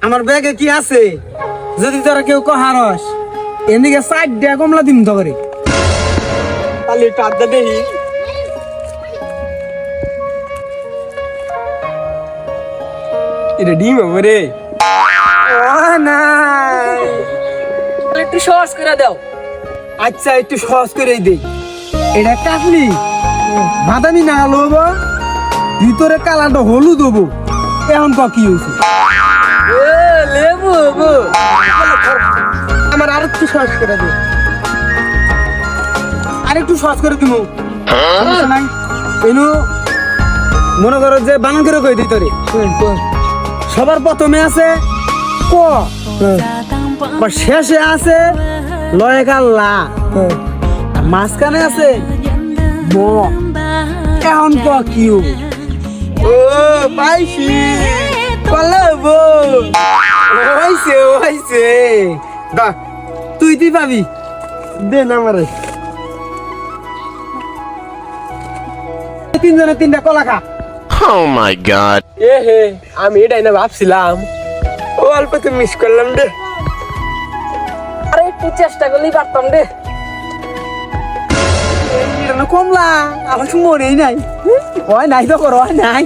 আমার ব্যাগে কি আছে যদি তোরা কেউ কহারস এদিকে সাইড দিয়ে কমলা দিম তো করে তাহলে একটু আড্ডা দেখি। এটা ডিম হবে রে। না একটু সহজ করে দাও। আচ্ছা একটু সহজ করে দেই। এটা কাটলি বাদামি না লব ভিতরে কালারটা হলুদ হবো এখন কি হয়েছে লেবু হবো। আমার আর একটু সহজ করে দে আর একটু সহজ করে দিব সমস্যা নাই এনু মনে করো যে বানান করে কই দিই তোরে সবার প্রথমে আছে ক বা শেষে আছে লয়ে কাল্লা মাঝখানে আছে ব এখন কি ও পাইছি পালাবো। হইছে হইছে দা তুই তুই পাবি দেন আমারে। তিনজনে তিনটা কলা খা Oh my god. এ হে আমি এটাই না ভাবছিলাম, ও অল্প তো মিস করলাম রে। আরে একটু চেষ্টা করলেই পারতাম রে। এটা না কমলা আমার তো মনেই নাই হয় নাই তো করো হয় নাই